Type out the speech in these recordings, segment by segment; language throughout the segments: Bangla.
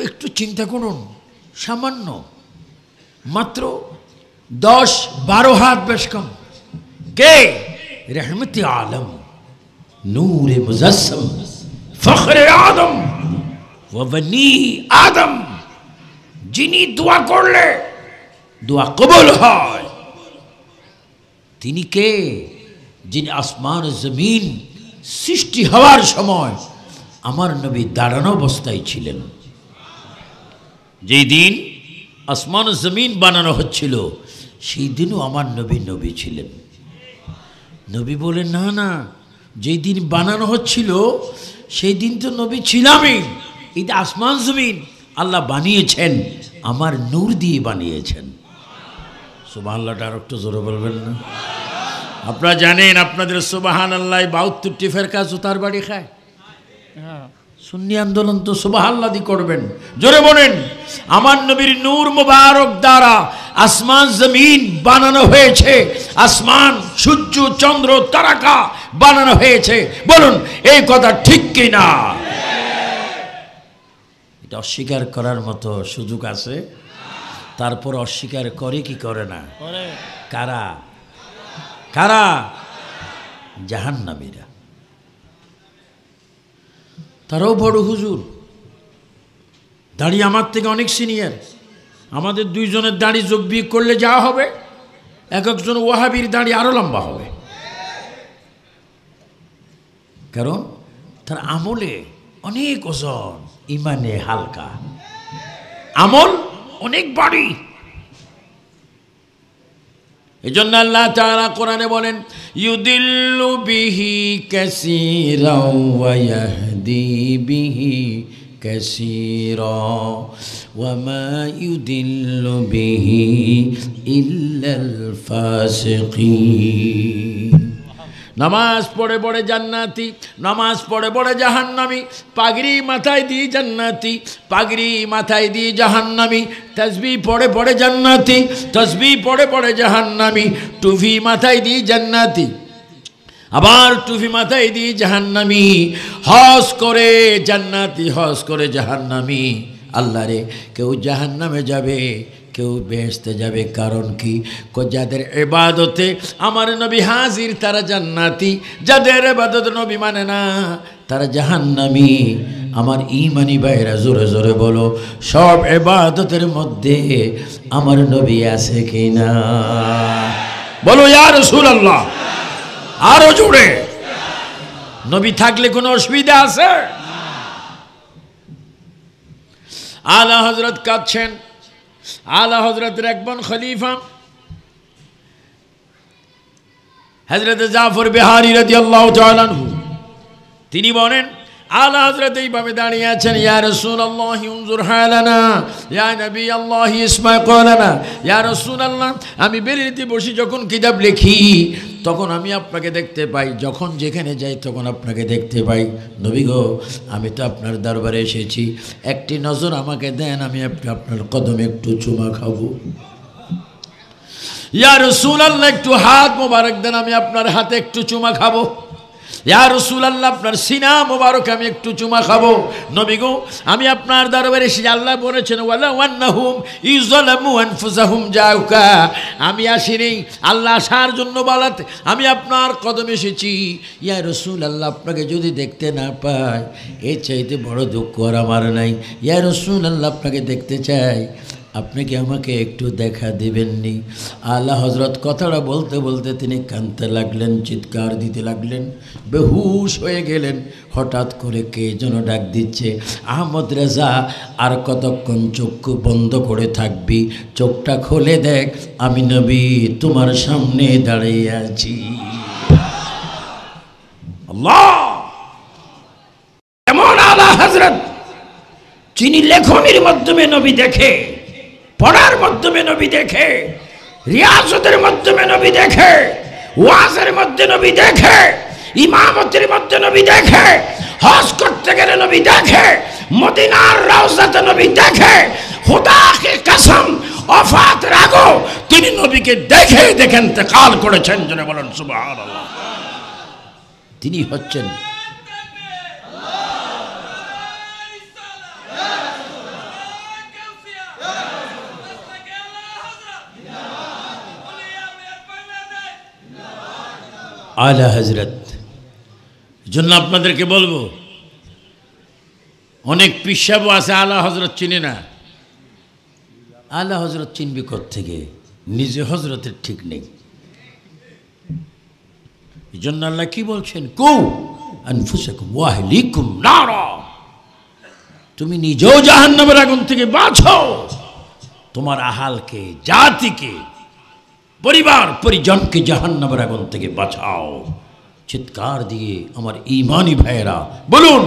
একটু চিন্তা করুন, সামান্য মাত্র 10-12 হাত বেশ কম। কে? रहमत आलम, नूर मुजस्सम, फख्र आदम व बनी आदम, যিনি দোয়া করলে দোয়া কবুল হয়, তিনি কে? যিনি আসমান জমিন সৃষ্টি হওয়ার সময় আমার নবী দাঁড়ানো অবস্থায় ছিলেন। যেই দিন আসমান জমিন বানানো হচ্ছিল সেই দিনও আমার নবী নবী ছিলেন। নবী বলেন, না না, যেই দিন বানানো হচ্ছিল সেই দিন তো নবী ছিলামই। এই যে আসমান জমিন আল্লাহ বানিয়েছেন আমার নূর দিয়ে বানিয়েছেন। সুবহানাল্লাহটা আর একটু জোরে বলবেন না? আপনারা জানেন আপনাদের সুবহানাল্লাহ 72টি ফেরকা জুতার বাড়ি খায়। সুন্নি আন্দোলন তো সুবহানাল্লাহ দি করবেন, জোরে বলেন। আমার নবীর নূর মুবারক দ্বারা আসমান জমিন বানানো হয়েছে, আসমান সূর্য চন্দ্র তারকা বানানো হয়েছে। বলুন এই কথা ঠিক কি না? এটা অস্বীকার করার মতো সুযোগ আছে? তারপর অস্বীকার করে কি করে না? কারা? কারা? জাহান্নামীরা। তারাও বড় হুজুর, দাড়ি আমার থেকে অনেক সিনিয়র। আমাদের দুইজনের দাড়ি যোগ বিয়োগ করলে যা হবে, এক একজন ওয়াহাবির দাড়ি আরো লম্বা হবে। কারণ তার আমলে অনেক ওজন, ইমানে হালকা, আমল অনেক বাড়ি। এজন্য আল্লাহ তাআলা কোরআনে বলেন, ইউদিল্লু বিহি কাসীরাও ওয়া ইয়াহদি বিহি কাসীরা ওয়া মা ইউদিল্লু বিহি ইল্লাল ফাসিকিন। নামাজ পড়ে পড়ে জান্নাতি, নামাজ পড়ে পড়ে জাহান্নামী, পাগড়ি মাথায় দিয়ে জান্নাতি, পাগড়ি মাথায় দিয়ে জাহান্নামী, তসবিহ পড়ে পড়ে জান্নাতি, তসবিহ পড়ে পড়ে জাহান্নামী, টুপি মাথায় দিয়ে জান্নাতি, আবার টুপি মাথায় দিয়ে জাহান্নামী, হজ করে জান্নাতি, হজ করে জাহান্নামী। আল্লাহ রে, কেউ জাহান্নামে যাবে, কেউ বেহেশতে যাবে। কারণ কি? যাদের ইবাদতে আমার নবী হাজির তারা জান্নাতি, যাদের ইবাদত নবী মানে না তারা জাহান্নামী। আমার ঈমানি ভাইরা জোরে জোরে বলো, সব ইবাদতের মধ্যে আমার নবী আছে কিনা? বলো ইয়া রাসূলুল্লাহ, আরো জোরে। নবী থাকলে কোনো অসুবিধা আছে? আলা হযরত কাঁদছেন। আলা হযরতের একজন খলিফা হযরত জাফর বিহারী রাদিয়াল্লাহু তাআলা আনহু, তিনি বলেন, আলা হযরত এইভাবে দাঁড়িয়ে আছেন, ইয়া রাসূলুল্লাহ উনজুর হালানা, ইয়া নবী আল্লাহ ইসমা ক্বালানা। ইয়া রাসূলুল্লাহ, আমি বেরিতে বসি যখন কিতাব লিখি তখন আমি আপনাকে দেখতে পাই, যখন যেখানে যাই তখন আপনাকে দেখতে পাই। নবী গো, আমি তো আপনার দরবারে এসেছি, একটি নজর আমাকে দেন, আমি আপনার কদমে একটু চুমা খাবো। ইয়া রাসূলুল্লাহ, একটু হাত মোবারক দেন, আমি আপনার হাতে একটু চুমা খাবো। ইয়া রাসূলুল্লাহ, আপনার সিনা মোবারক আমি একটু চুমা খাবো। নবী গো, আমি আপনার দরবারে এসে, আল্লাহ বলেছেন ওয়ালা ওয়ান্নাহুম ইযলামু আনফুসাহুম জাউকা, আমি আসিনি আল্লাহ আসার জন্য বলাতে, আমি আপনার কদমে এসেছি। ইয়া রাসূলুল্লাহ, আপনাকে যদি দেখতে না পাই এর চাইতে বড় দুঃখ আর আমার নাই। ইয়া রাসূলুল্লাহ, আপনাকে দেখতে চাই, আপনি কি আমাকে একটু দেখা দিবেননি? আলা হযরত কথাটা বলতে বলতে তিনি কাঁদতে লাগলেন, চিৎকার দিতে লাগলেন, বেহুশ হয়ে গেলেন। হঠাৎ করে কে যেন ডাক দিচ্ছে, আহমদ রেজা, আর কতক্ষণ চক্ষু বন্ধ করে থাকবি? চোখটা খুলে দেখ, আমি নবী তোমার সামনে দাঁড়িয়ে আছি। আল্লাহ, এমন আলা হযরত যিনি লেখনির মাধ্যমে নবী দেখে, পড়ার মাধ্যমে নবী দেখে, রিয়াজতের মাধ্যমে নবী দেখে, ওয়াজের মধ্যে নবী দেখে, ইমামতের মধ্যে নবী দেখে, হজ করতে গেলে নবী দেখে, মদিনার রওজাতে নবী দেখে। খোদাকে কসম, ওফাতের আগে তিনি নবীকে দেখে দেখে ইন্তেকাল করেছেন। জনে বলেন সুবহানাল্লাহ। তিনি হচ্ছেন আলা হযরত। জন্য আপনাদেরকে বলবো, অনেক পিসাবও আছে আলা হযরত চিনে না। আলা হযরত চিনবি কোত্থেকে? নিজে হযরতের ঠিক নেই। এই জন্য আল্লাহ কি বলছেন? কু আনফুসাকুম ওয়া আহলিকুম নারা, তুমি নিজেও জাহান্নামের আগুন থেকে বাঁচো, তোমার আহালকে, জাতিকে, পরিবার পরিজনকে জাহান্নামের আগুন থেকে বাঁচাও। চিৎকার দিয়ে আমার ঈমানি ভাইয়েরা বলুন,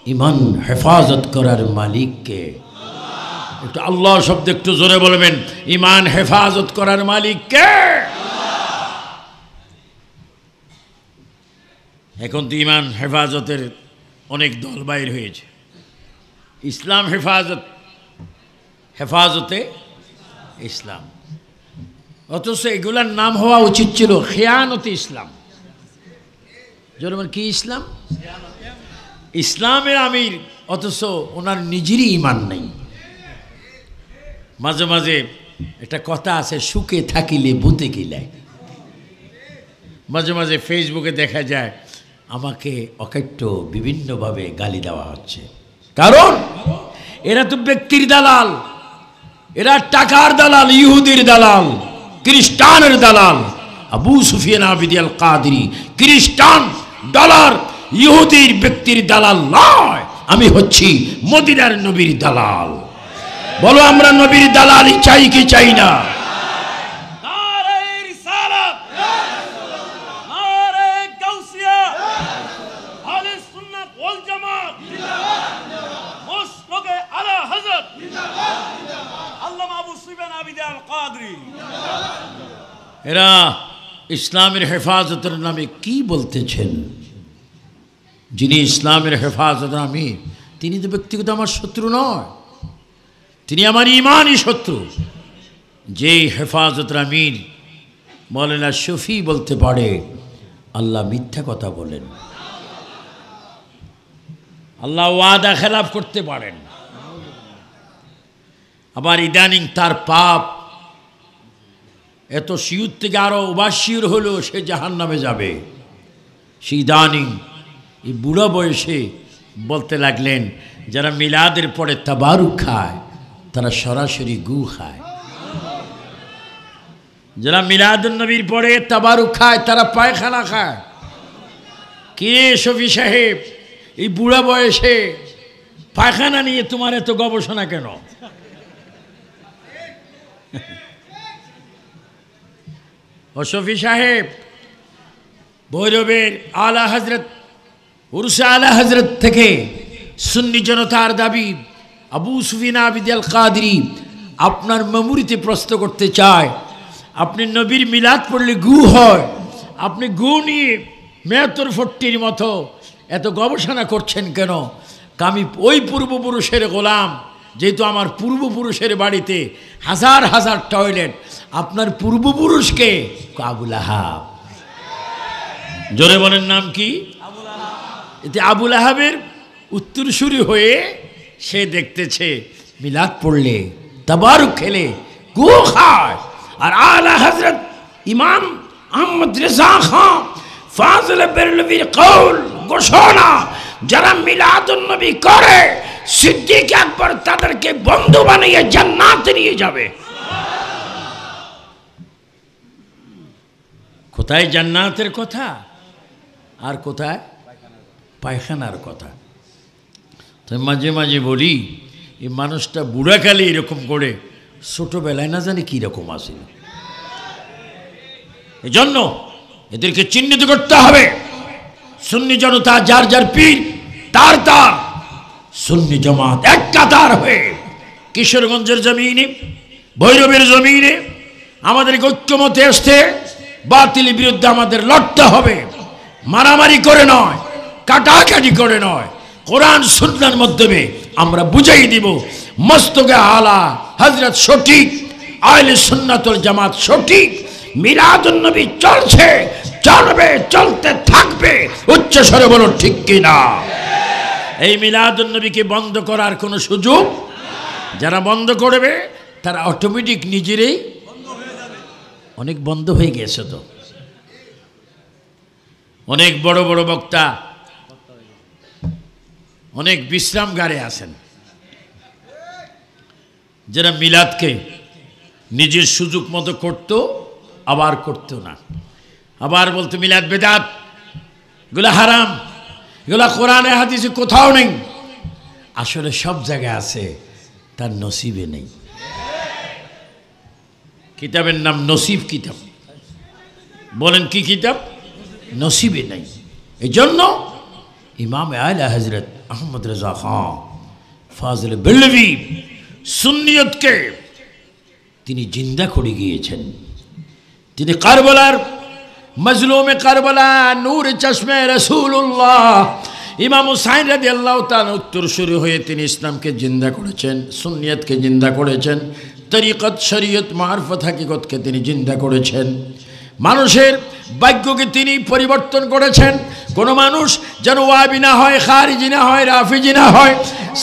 ঈমান হেফাজত করার মালিককে। একটু আল্লাহ শব্দ একটু জোরে বলবেন, ঈমান হেফাজত করার মালিককে। এখন তো ঈমান হেফাজতের অনেক দল বাইর হয়েছে। ইসলাম হেফাজত, হেফাজতে ইসলাম, অথচ এগুলার নাম হওয়া উচিত ছিল খেয়ানতে ইসলাম। যেমন কি ইসলাম? ইসলামের আমির, অথচ ওনার নিজেরই ঈমান নেই। মাঝে মাঝে একটা কথা আছে, সুখে থাকিলে বুতে কিলায়। মাঝে মাঝে ফেসবুকে দেখা যায় আমাকে অকাট্য বিভিন্নভাবে গালি দেওয়া হচ্ছে, কারণ এরা তো ব্যক্তির দালাল, এরা টাকার দালাল, ইহুদির দালাল, খ্রিস্টানের দালাল। আবু সুফিয়ান আবিদি আল কাদরি খ্রিস্টান, ডলার, ইহুদির ব্যক্তির দালাল নয়। আমি হচ্ছি মদিনার নবীর দালাল। বলো, আমরা নবীর দালালি চাই কি চাই না? এরা ইসলামের হেফাজতের নামে কি বলতেছেন? যিনি ইসলামের হেফাজতের আমির, তিনি তো ব্যক্তিগত আমার শত্রু নয়, তিনি আমার ঈমানি শত্রু। যেই হেফাজতের আমির মৌলানা শফি বলতে পারে আল্লাহ মিথ্যা কথা বলেন, আল্লাহ ওয়াদা খেলাফ করতে পারেন, আবার ইদানিং তার পাপ এত শিউর থেকে আরো ওভারশিওর হলো সে জাহান্নামে যাবে। সে ইদানিং এই বুড়ো বয়সে বলতে লাগলেন, যারা মিলাদের পরে তাবারুক খায় তারা সরাসরি গু খায়, যারা মিলাদুন নবীর পরে তাবারুক খায় তারা পায়খানা খায়। কে শফি সাহেব, এই বুড়া বয়সে পায়খানা নিয়ে তোমার এত গবেষণা কেন? ও শফি সাহেব, ভৈরবের আলা হযরত, উরসে আলা হযরত থেকে সুন্নি জনতার দাবি আবু সুফিয়ান আবিদি আল কাদরি আপনার মেমোরিতে প্রশ্ন করতে চায়, আপনি নবীর মিলাদ পড়লে গু হয়, আপনি গু নিয়ে মেয়তর ফট্টির মতো এত গবেষণা করছেন কেন? আমি ওই পূর্বপুরুষের গোলাম, যেহেতু আমার পূর্বপুরুষের বাড়িতে হাজার হাজার টয়লেট। আপনার পূর্বপুরুষকে আবুল আহাব, জোরে বলেন নাম কি? এতে আবুল আহাবের উত্তরসূরি হয়ে সে দেখতেছে মিলাদ পড়লে, তাবারুক খেলে গু খায়। আর আলা হযরত ইমাম আহমদ রেজা খান ফাজিল বেরলভীর কৌল ঘোষণা, যারা মিলাদুন নবী করে সিদ্দিক আকবর তাদেরকে বন্ধু বানিয়ে জান্নাতে নিয়ে যাবে। কোথায় জান্নাতের কথা আর কোথায় পায়খানার কথা? তো মাঝে মাঝে বলি, এই মানুষটা বুড়াকালে এরকম করে, ছোটবেলায় না জানি কীরকম আসে। এই জন্য এদেরকে চিহ্নিত করতে হবে। সুন্নি জনতা যার যার পীর তার তার, সুন্নি জামাত এক কাতার হয়ে কিশোরগঞ্জের জমিনে, ভৈরবের জমিনে আমাদেরকে ঐক্যমতে আসতে, বাতিলের বিরুদ্ধে আমাদের লড়তে হবে। মারামারি করে নয়, কাটাকাটি করে নয়, কোরআন সুন্নাহর মাধ্যমে আমরা বুঝাই দিব মস্তকে আলা হযরত সঠিক, আহলে সুন্নাত ওয়াল জামাত সঠিক, মিলাদুন নবী চলছে, চলবে, চলতে থাকবে। উচ্চ স্বরে বলুন ঠিক কিনা? এই মিলাদুন নবীকে বন্ধ করার কোনো সুযোগ, যারা বন্ধ করবে তারা অটোমেটিক নিজেরাই অনেক বন্ধ হয়ে গেছে। তো অনেক বড় বড় বক্তা অনেক বিশ্রামগারে আছেন, যারা মিলাদকে নিজের সুযোগ মতো করত, আবার করতো না, আবার বলতো মিলাদ বেদাত, এগুলো হারাম, এগুলো কোরআনে হাদিসে কোথাও নেই। আসলে সব জায়গায় আছে, তার নসিবে নেই। কিতাবের নাম নসিব কিতাব। বলেন কি কিতাব? নসিবে নেই। এই জন্য ইমাম আলা হযরত আহমদ রেজা খান ফাজিল বেলভি সুন্নিয়তকে তিনি জিন্দা করে গিয়েছেন। তিনি কারবালার মজলুমে কারবালা নূর চশমে রাসূলুল্লাহ ইমাম হুসাইন রাদিয়াল্লাহু তাআলা উত্তরসূরি হয়ে তিনি ইসলামকে জিন্দা করেছেন, সুন্নিয়তকে জিন্দা করেছেন, তরিকত শরীয়ত মারফত হাকিকতকে তিনি জিন্দা করেছেন। মানুষের ভাগ্যকে তিনি পরিবর্তন করেছেন। কোনো মানুষ যেন ওয়াহাবি না হয়, খারিজি না হয়, রাফিজি না হয়,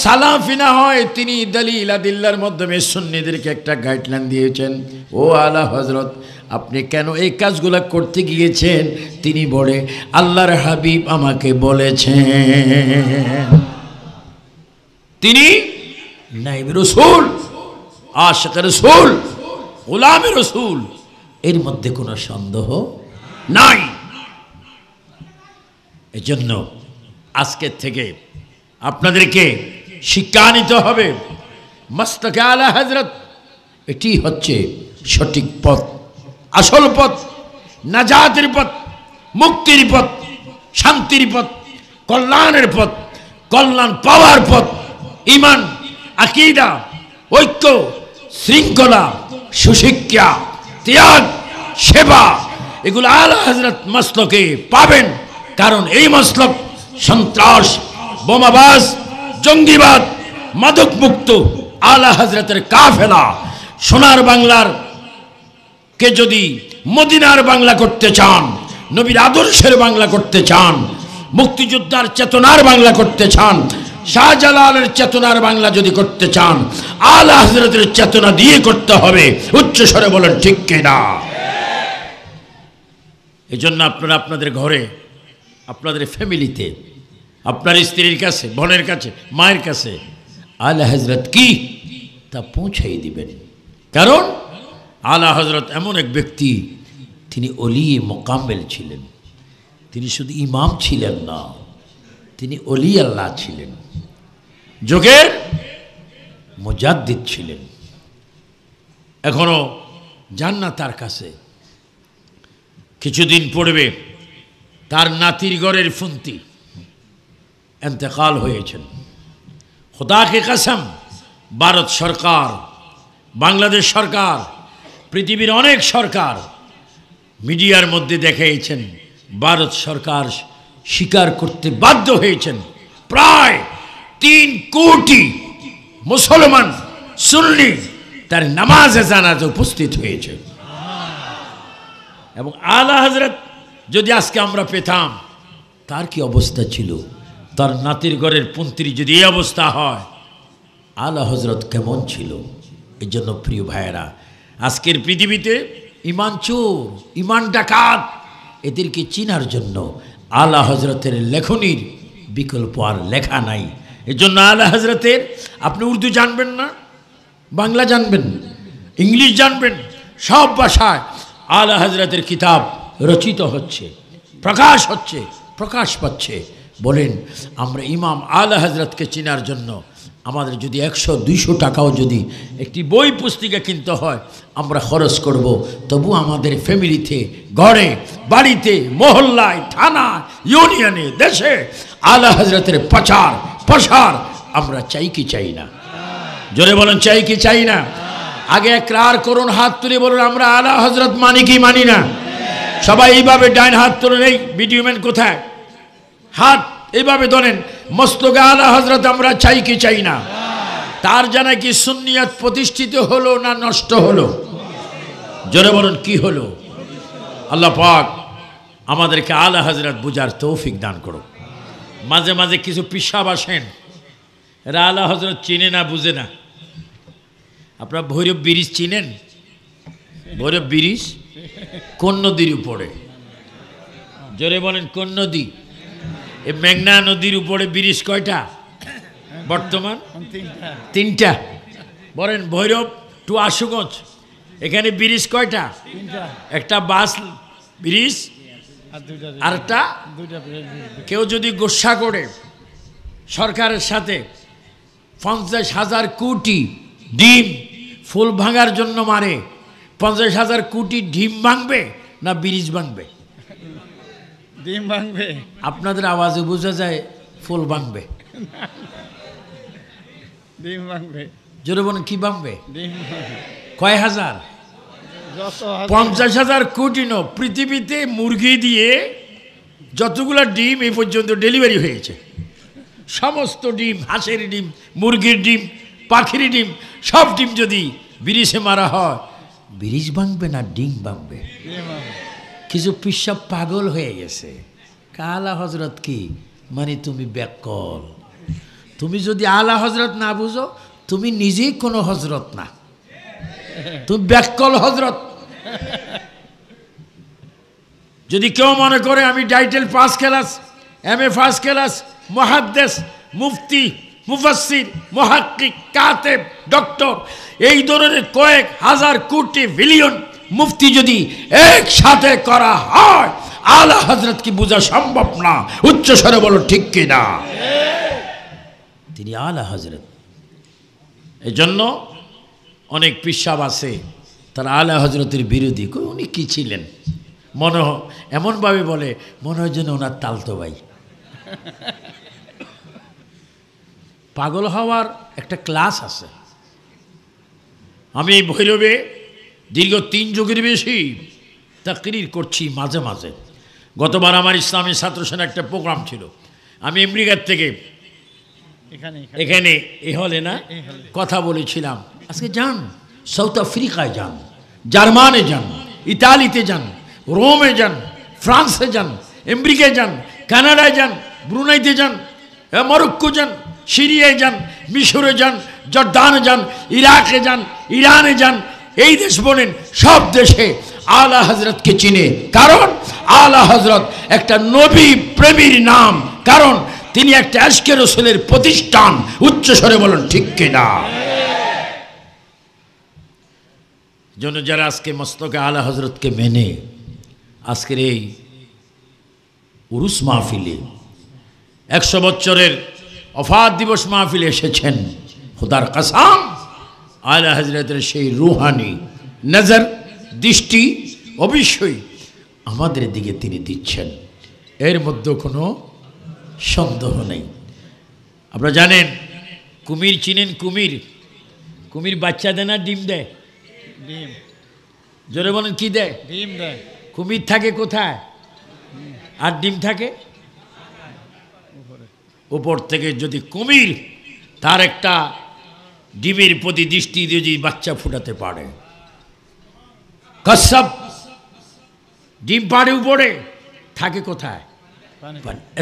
সালাফি না হয়, তিনি দলিল আদিল্লার মাধ্যমে সুন্নিদেরকে একটা গাইডলাইন দিয়েছেন। ও আলা হযরত, আপনি কেন এই কাজগুলো করতে গিয়েছেন? তিনি বলে, আল্লাহর হাবিব আমাকে বলেছেন। তিনি নাইব রাসূল, আশিক রাসূল, গোলাম রাসূল, এর মধ্যে কোনো সন্দেহ নাই। এজন্য আজকের থেকে আপনাদেরকে শিক্ষা নিতে হবে। মস্তকে আলা হযরত, এটি হচ্ছে সঠিক পথ, আসল পথ, নাজাতের পথ, মুক্তির পথ, শান্তির পথ, কল্যাণের পথ, কল্যাণ পাওয়ার পথ। ঈমান, আকীদা, ঐক্য, শৃঙ্খলা, সুশিক্ষা, ত্যাগ, সেবা, এগুলো আলা হযরত মস্তকে পাবেন। কারণ এই মসলক সন্ত্রাস, বোমাবাজ, জঙ্গিবাদ, মাদক মুক্ত আলা হযরতের কাফেলা। সোনার বাংলার কে যদি মদিনার বাংলা করতে চান, নবীর আদর্শের বাংলা করতে চান, মুক্তিযোদ্ধার চেতনার বাংলা করতে চান, শাহজালালের চেতনার বাংলা যদি করতে চান, আলা হযরতের চেতনা দিয়ে করতে হবে। উচ্চ স্বরে বলেন ঠিক কিনা? এই জন্য আপনারা আপনাদের ঘরে, আপনাদের ফ্যামিলিতে, আপনার স্ত্রীর কাছে, বোনের কাছে, মায়ের কাছে আলা হযরত কি তা পৌঁছাই দিবেন। কারণ আলা হযরত এমন এক ব্যক্তি, তিনি ওলি মোকাম্মেল ছিলেন। তিনি শুধু ইমাম ছিলেন না, তিনি ওলি আল্লাহ ছিলেন, যুগের মুজাদ্দিদ ছিলেন। এখনো জান্নাত তার কাছে। কিছুদিন পড়বে তার নাতির ঘরের ফুন্তি ইন্তেকাল হয়েছেন। খোদা কে কসম, ভারত সরকার, বাংলাদেশ সরকার, পৃথিবীর অনেক সরকার মিডিয়ার মধ্যে দেখিয়েছেন, ভারত সরকার স্বীকার করতে বাধ্য হয়েছেন প্রায় 3 কোটি মুসলমান সুন্নি তার নামাজে জানাজে উপস্থিত হয়েছে। এবং আলা হযরত যদি আজকে আমরা পেতাম, তার কি অবস্থা ছিল, তার নাতির ঘরের পুন্ত্রী যদি এই অবস্থা হয়, আলা হযরত কেমন ছিল। এই জন্য প্রিয় ভাইয়েরা, আজকের পৃথিবীতে ইমান চোর, ইমান ডাকাত, এদেরকে চিনার জন্য আলা হযরতের লেখনির বিকল্প আর লেখা নাই। এই জন্য আলা হযরতের, আপনি উর্দু জানবেন না, বাংলা জানবেন, ইংলিশ জানবেন, সব ভাষায় আলা হযরতের কিতাব রচিত হচ্ছে, প্রকাশ হচ্ছে, প্রকাশ পাচ্ছে। বলেন, আমরা ইমাম আলা হযরতকে চিনার জন্য আমাদের যদি 100-200 টাকাও যদি একটি বই পুস্তিকা কিনতে হয়, আমরা খরচ করব। তবু আমাদের ফ্যামিলিতে, ঘরে, বাড়িতে, মহল্লায়, থানা, ইউনিয়নে, দেশে আলা হযরতের প্রচার প্রসার আমরা চাই কি চাই না? জোরে বলেন, চাই কি চাই না? আগে একরার করুন, হাত তুলে বলুন, আমরা আলা হযরত মানি কি মানি না? সবাই এইভাবে ডাইন হাত তুলে নেই। ভিডিওম্যান কোথায়? হাত এইভাবে ধরেন, মস্তকে আলা হযরত আমরা চাই কি চাই না? তার জানা কি সুন্নিয়ত প্রতিষ্ঠিত হলো না নষ্ট হলো? জোরে বলুন, কি হলো? আল্লাহ পাক আমাদেরকে আলা হযরত বুঝার তৌফিক দান করুক। মাঝে মাঝে কিছু পিসাব আসেন, এরা আলা হযরত চিনে না, বুঝে না। আপনারা ভৈরব ব্রিজ চিনেন? ভৈরব ব্রিজ কোন নদীর উপরে? জোরে বলেন কোন নদী? এই মেঘনা নদীর উপরে ব্রিজ কয়টা বর্তমান? তিনটা। বলেন ভৈরব টু আশুগঞ্জ এখানে ব্রিজ কয়টা? একটা বাস ব্রিজ আর একটা। কেউ যদি গোসা করে সরকারের সাথে 50,000 কোটি ডিম ফুল ভাঙার জন্য মারে, 50,000 কোটি ডিম ভাঙবে না ব্রিজ ভাঙবে? ডিম ভাঙবে। আপনাদের আওয়াজে বোঝা যায় ফুল ভাঙবে। ডিম ভাঙবে। জোরে বলেন কি ভাঙবে? ডিম ভাঙবে। কয় হাজার? 50,000 কোটি ন। পৃথিবীতে মুরগি দিয়ে যতগুলা ডিম এই পর্যন্ত ডেলিভারি হয়েছে, সমস্ত ডিম, হাঁসের ডিম, মুরগির ডিম, পাখির ডিম, সব ডিম যদি ব্রিজে মারা হয়, ব্রিজ ভাঙবে না ডিম ভাঙবে? কিছু পিসাব পাগল হয়ে গেছে। আলা হজরত কি মানে? তুমি ব্যাকল। তুমি যদি আলা হজরত না বুঝো, তুমি নিজেই কোনো হজরত না, তুমি ব্যাকল হজরত। যদি কেউ মনে করে আমি title first class, MA first class, মুহাদ্দিস, মুফতি, মুফাসসির, মুহাক্কিক, কাতেব, ডক্টর, এই ধরনের কয়েক হাজার কোটি বিলিয়ন মুফতি যদি একসাথে করা হয়, আলা হযরত কি বোঝা সম্ভব না? উচ্চ স্বরে বলো ঠিক কি না? তিনি আলা হযরত। এজন্য অনেক পিসাব আছে তারা আলা হযরতের বিরোধী। উনি কি ছিলেন মনে হয় এমনভাবে বলে, মনে হয় যেন ওনার তালতো ভাই। পাগল হওয়ার একটা ক্লাস আছে। আমি ভৈরবে দীর্ঘ 3 যুগের বেশি তাকরির করছি মাঝে মাঝে। গতবার আমার ইসলামী ছাত্র সেনা একটা প্রোগ্রাম ছিল, আমি আমেরিকার থেকে এখানে এই হলে না কথা বলেছিলাম। আজকে যান সাউথ আফ্রিকায় যান, জার্মানে যান, ইতালিতে যান, রোমে যান, ফ্রান্সে যান, আমেরিকায় যান, কানাডায় যান, ব্রুনাইতে যান, মরক্কো যান, সিরিয়ায় যান, মিশরে যান, জর্দানে যান, ইরাকে যান, ইরানে যান, এই দেশ বলেন সব দেশে আলা হযরতকে চিনে। কারণ আলা হযরত একটা নবী প্রেমীর নাম, কারণ তিনি একটা আশকে রাসূলের প্রতিষ্ঠান। উচ্চ স্বরে বলেন ঠিক কিনা? জন্য যারা আজকে মস্তকে আলা হযরতকে মেনে আজকের এই উরুস মাহফিলে 100 বছরের ওফাত দিবস মাহফিলে এসেছেন, খোদার কসম আলা হযরতের সেই রুহানি নজর দৃষ্টি অবশ্যই আমাদের দিকে তিনি দিচ্ছেন, এর মধ্যে কোনো সন্দেহ নেই। আপনারা জানেন কুমির চিনেন? কুমির, কুমির বাচ্চা দেয় না ডিম দেয়? ডিম। জোরে বলেন কি দেয়? ডিম দেয়। কুমির থাকে কোথায় আর ডিম থাকে? উপর থেকে যদি কুমির তার একটা ডিমের প্রতি দৃষ্টি দিয়ে যদি বাচ্চা ফুটাতে পারে, কচ্ছপ ডিম পাড়ে উপরে থাকে কোথায়?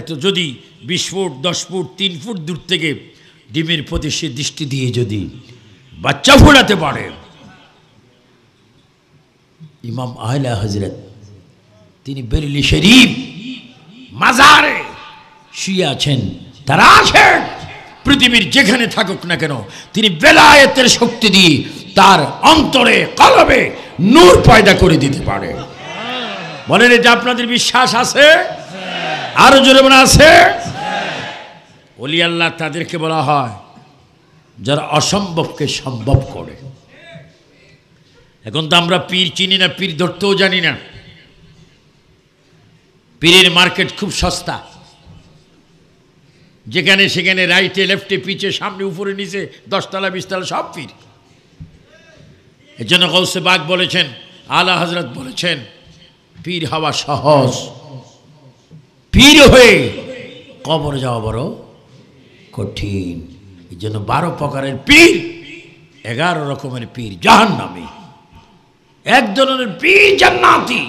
এত যদি 20 ফুট 10 ফুট 3 ফুট দূর থেকে ডিমের প্রতি সে দৃষ্টি দিয়ে যদি বাচ্চা ফোটাতে পারে, ইমাম আলা হযরত তিনি বেরেলি শরীফ মাজারে শুয়ে আছেন, তারা আছেন পৃথিবীর যেখানে থাকুক না কেন, তিনি বেলায়েতের শক্তি দিয়ে তার অন্তরে কলবে নূর পয়দা করে দিতে পারে। বলেন এটা আপনাদের বিশ্বাস আছে? আরো জোরে মনে আছে? ওলি আল্লাহ তাদেরকে বলা হয় যারা অসম্ভবকে সম্ভব করে। এখন তো আমরা পীর চিনি না, পীর ধরতেও জানি না। পীরের মার্কেট খুব সস্তা, যেখানে সেখানে রাইটে লেফটে পিছে সামনে উপরে নিচে 10 তলা 20 তলা সব পীর। এর জন্য গৌসে বাগ বলেছেন, আলা হযরত বলেছেন, পীর হওয়া সহজ, পীর হয়ে কবর যাওয়া বড় কঠিন। এই জন্য 12 প্রকারের পীর, 11 রকমের পীর জাহান্নামী, এক ধরনের পীর জান্নাতি,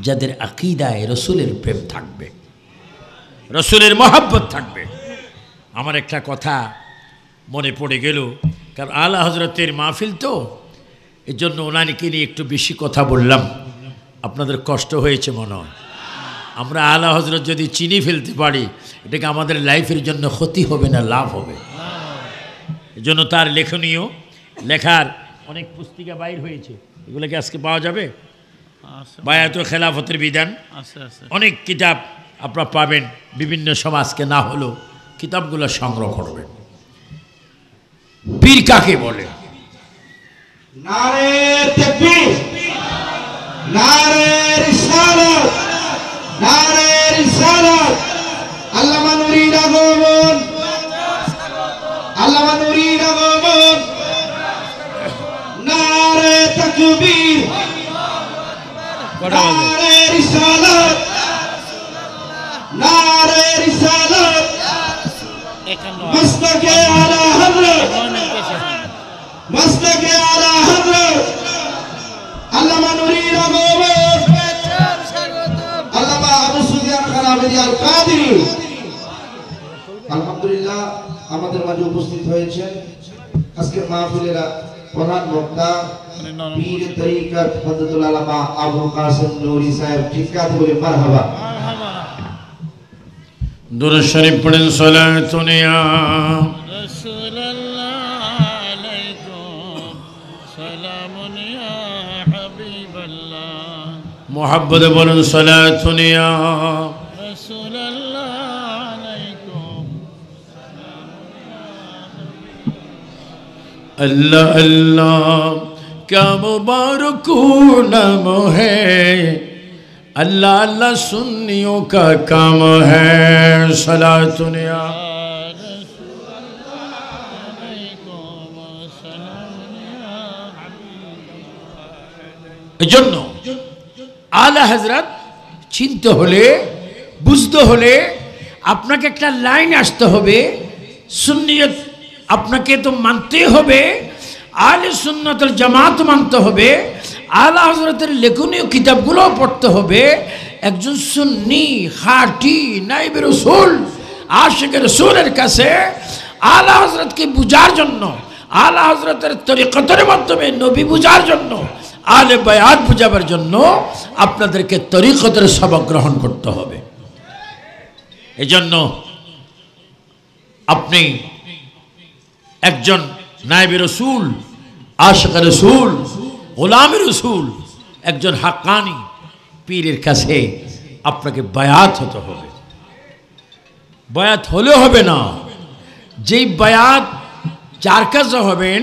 যাদের আকীদায় রাসূলের প্রেম থাকবে, রাসূলের মহব্বত থাকবে। আমার একটা কথা মনে পড়ে গেল, কারণ আলা হযরতের মাহফিল তো, এর জন্য ওনাকে নিয়ে একটু বেশি কথা বললাম। আপনাদের কষ্ট হয়েছে মনে হয়? আমরা আলা হজরত যদি চিনি ফেলতে পারি এটাকে আমাদের লাইফের জন্য ক্ষতি হবে না, লাভ হবে। এজন্য তার লেখনীয় লেখার অনেক পুস্তিকা বাইর হয়েছে, এগুলোকে আজকে পাওয়া যাবে। বায়াতুল খেলাফতের বিধান, অনেক কিতাব আপনারা পাবেন, বিভিন্ন সমাজকে না হলেও কিতাবগুলো সংগ্রহ করবেন। পীর কাকে বলে? নারে তাকবীর, নারে রিসালাত, নারে রিসালাত। আল্লামা নুরীর আগমন, আল্লামা নুরীর আগমন। নারে তাকবীর, নারে রিসালাত, নারে রিসালাত। মস্তকে আলা হযরত, মস্তকে আলা হযরত আল্লামা নুরীর আগমন। আল্লামা আবু সুফিয়ান খান আহমেদী আল কাদেরী আলহামদুলিল্লাহ আমাদের মাঝে উপস্থিত হয়েছেন। আজকের মাহফিলের প্রধান বক্তা পীর তরিকত হযরতুল আল্লামা আবু কাসেম নুরী সাহেব। ঠিকঠাক বলে মারহাবা। দুরূদ শরীফ পড়েন। সালাতুন ইয়া রাসূলুল্লাহ আলাইকুম, সালামুন ইয়া হাবিবাল্লাহ। মুহাব্বতে বলুন সালাতুন ইয়া রাসূলুল্লাহ আলাইকুম। अल्लाह अल्लाह क्या मुबारक नाम है, अल्लाह अल्लाह सुन्नियों का काम है। सलातुन या এজন্য আলা হযরত চিনতে হলে, বুঝতে হলে আপনাকে একটা লাইন আসতে হবে। সুন্নিয়ত আপনাকে তো মানতে হবে, আহলে সুন্নাত ওয়াল জামাত মানতে হবে, আলা হযরতের লেখনীয় কিতাবগুলো পড়তে হবে। একজন সুন্নি খাঁটি নাইবে রাসূল আশিকে রাসূলের কাছে আলা হযরতকে বুঝার জন্য, আলা হযরতের তরিকতের মাধ্যমে নবী বুঝার জন্য, আলে বায়াত বুঝাবার জন্য আপনাদেরকে তরিকতের সবক গ্রহণ করতে হবে। এজন্য আপনি একজন নায়েবে রাসূল, আশিকে রাসূল, গোলামে রাসূল, একজন হাক্কানি পীরের কাছে আপনাকে বায়াত হতে হবে। বায়াত হলে হবে না, যেই বায়াত যার কাছে হবেন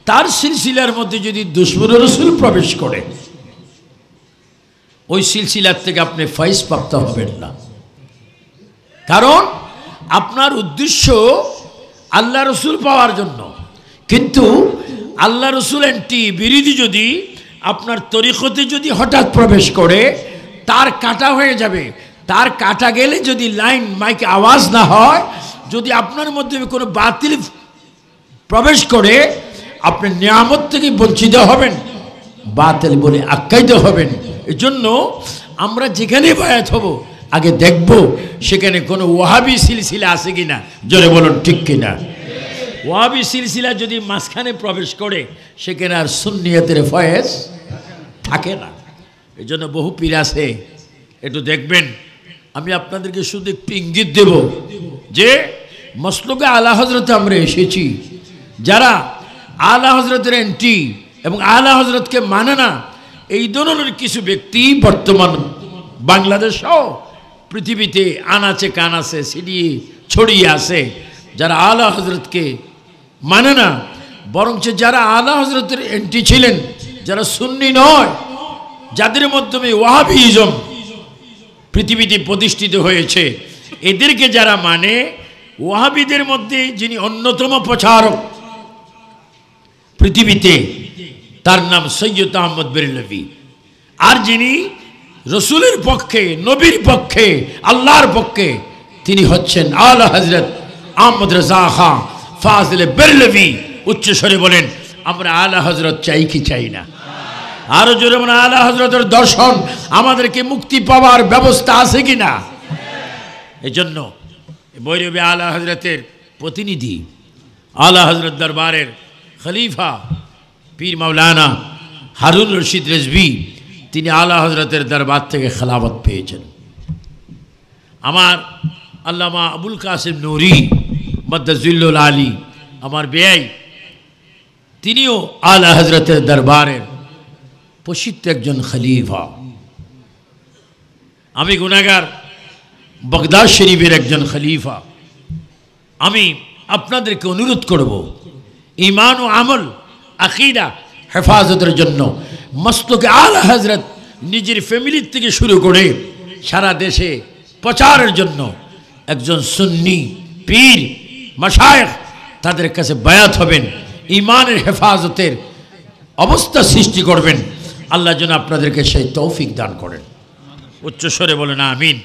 তার সিলসিলার মধ্যে যদি দুশমন রাসূল প্রবেশ করে, ওই সিলসিলার থেকে আপনি ফয়েজ প্রাপ্ত হবেন না। কারণ আপনার উদ্দেশ্য আল্লাহ রসুল পাওয়ার জন্য, কিন্তু আল্লাহ রসুল এন্টি বিরোধী যদি আপনার তরিকতে যদি হঠাৎ প্রবেশ করে, তার কাটা হয়ে যাবে। তার কাটা গেলে যদি লাইন মাইকে আওয়াজ না হয়, যদি আপনার মধ্যে কোনো বাতিল প্রবেশ করে, আপনি নিয়ামত থেকে বঞ্চিত হবেন, বাতিল বলে আখ্যায়িত হবেন। এজন্য আমরা যেখানে বায়াত হব আগে দেখব সেখানে কোনো ওয়াহাবি সিলসিলা আছে কিনা। জোরে বলুন ঠিক কিনা। ওয়াহাবি সিলসিলা যদি মাঝখানে প্রবেশ করে, সেখানে আর সুন্নিয়তের ফয়েজ থাকে না। এই জন্য বহু পীর আছে, একটু দেখবেন। আমি আপনাদেরকে শুধু একটু ইঙ্গিত দেব যে মসলুকে আলা হযরতে আমরা এসেছি। যারা আলা হযরতের এন্টি এবং আলা হযরতকে মানে না, এই ধরনের কিছু ব্যক্তি বর্তমান বাংলাদেশও পৃথিবীতে আনাচে কানাচে ছিড়িয়ে ছড়িয়ে আছে, যারা আলা হযরতকে মানে না, বরঞ্চ যারা আলা হযরতের এন্টি ছিলেন, যারা সুন্নি নয়, যাদের মাধ্যমে ওয়াহাবিজম পৃথিবীতে প্রতিষ্ঠিত হয়েছে, এদেরকে যারা মানে, ওয়াহাবিদের মধ্যে যিনি অন্যতম প্রচারক পৃথিবীতে, তার নাম সৈয়দ আহমদ বেরেলভী। আর যিনি রসুলের পক্ষে, নবীর পক্ষে, আল্লাহর পক্ষে, তিনি হচ্ছেন আলা হযরত আহমদ রাজা খান ফাজিলে বেরেলভী। উচ্চস্বরে বলেন, আমরা আলা হযরত চাই কি চাই না? আরো জোরে বলেন, আলা হযরতের দর্শন আমাদেরকে মুক্তি পাওয়ার ব্যবস্থা আছে কিনা? এই জন্য ভৈরবে আলা হযরতের প্রতিনিধি, আলা হযরত দরবারের খলিফা পীর মাওলানা হারুন রশিদ রেজভী, তিনি আলা হযরতের দরবার থেকে খেলাফত পেয়েছেন। আমার আল্লামা আবুল কাসেম নুরি মাদ্দাজিল্লুল আলী আমার বেয়াই, তিনিও আলা হজরতের দরবারের প্রসিদ্ধ একজন খলিফা। আমি গুনাহগার, বাগদাদ শরীফের একজন খলিফা। আমি আপনাদেরকে অনুরোধ করব, ঈমান ও আমল আকীদা হেফাজতের জন্য মস্তকে আলা হজরত নিজের ফ্যামিলির থেকে শুরু করে সারা দেশে প্রচারের জন্য একজন সুন্নি পীর মাশায়েখ তাদের কাছে বায়াত হবেন, ঈমানের হেফাজতের অবস্থা সৃষ্টি করবেন। আল্লাহ যেন আপনাদেরকে সেই তৌফিক দান করেন। উচ্চস্বরে বলেন আমিন।